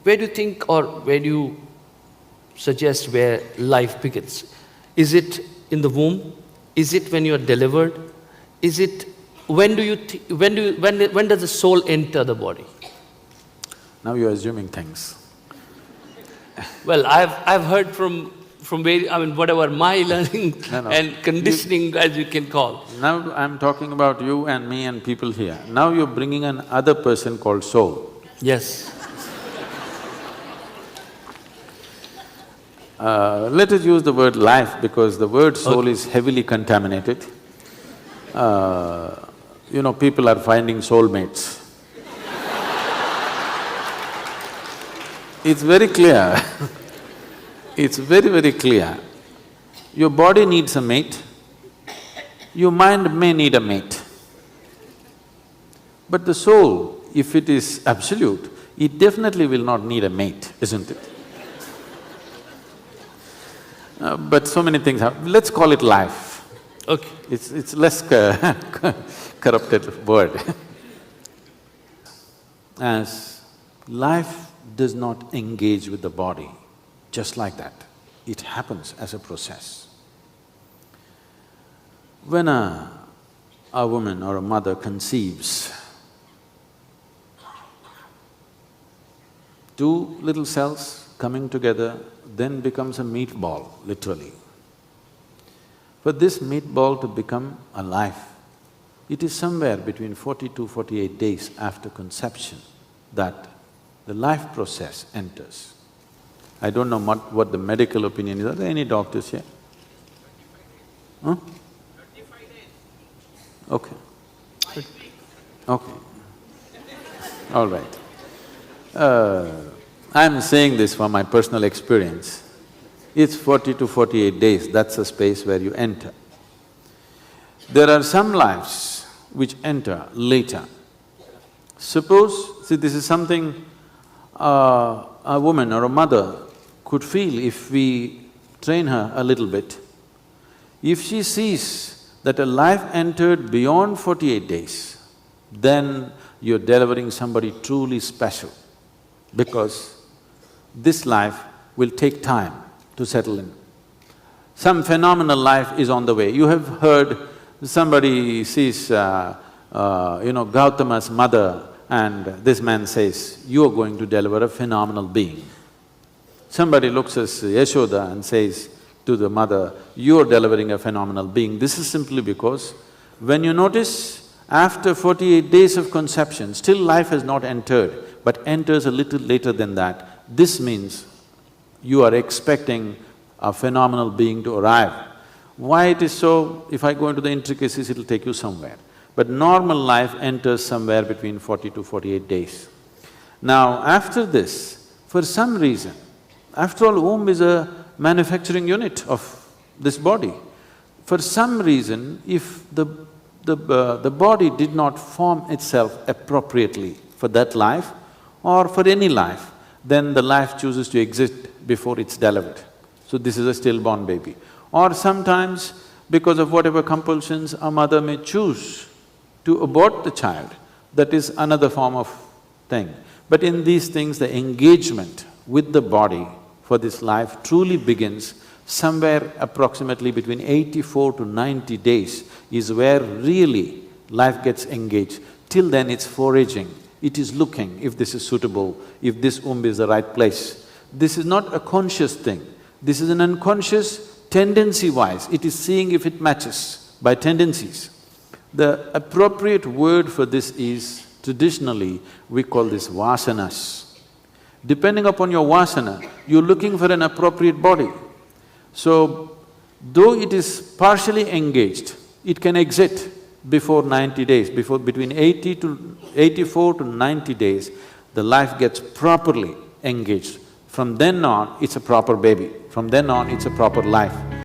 where do you think, or where do you suggest where life begins? Is it in the womb? Is it when you are delivered? Is it, when does the soul enter the body? Now you're assuming things. Well, I've heard from where, I mean, whatever my learning No. and conditioning, as you can call. Now I'm talking about you and me and people here. Now you're bringing an other person called soul. Yes. Let us use the word life because the word soul is heavily contaminated. People are finding soulmates. It's very clear it's very, very clear. Your body needs a mate, your mind may need a mate. But the soul, if it is absolute, it definitely will not need a mate, isn't it? But so many things happen. Let's call it life. Okay. It's less corrupted word. As life does not engage with the body, just like that, it happens as a process. When a woman or a mother conceives, two little cells coming together then becomes a meatball, literally. For this meatball to become a life, it is somewhere between 40 to 48 days after conception that the life process enters. I don't know what the medical opinion is. Are there any doctors here? Huh? 35 days. Okay. Okay. All right. I'm saying this from my personal experience. It's 40 to 48 days, that's the space where you enter. There are some lives which enter later. Suppose, see, this is something a woman or a mother could feel if we train her a little bit. If she sees that a life entered beyond 48 days, then you're delivering somebody truly special, because this life will take time to settle in. Some phenomenal life is on the way. You have heard somebody sees, Gautama's mother, and this man says, "You are going to deliver a phenomenal being." Somebody looks at Yashoda and says to the mother, "You are delivering a phenomenal being." This is simply because when you notice, after 48 days of conception, still life has not entered, but enters a little later than that, this means you are expecting a phenomenal being to arrive. Why it is so? If I go into the intricacies, it'll take you somewhere. But normal life enters somewhere between 40 to 48 days. Now, after this, for some reason, after all, womb is a manufacturing unit of this body. For some reason, if the body did not form itself appropriately for that life or for any life, then the life chooses to exist before it's delivered. So this is a stillborn baby. Or sometimes, because of whatever compulsions, a mother may choose to abort the child, that is another form of thing. But in these things, the engagement with the body for this life truly begins somewhere approximately between 84 to 90 days is where really life gets engaged. Till then, it's foraging, it is looking if this is suitable, if this womb is the right place. This is not a conscious thing, this is an unconscious tendency-wise, it is seeing if it matches by tendencies. The appropriate word for this is, traditionally, we call this vasanas. Depending upon your vasana, you're looking for an appropriate body. So, though it is partially engaged, it can exit before 90 days, between 84 to 90 days, the life gets properly engaged. From then on, it's a proper baby. From then on, it's a proper life.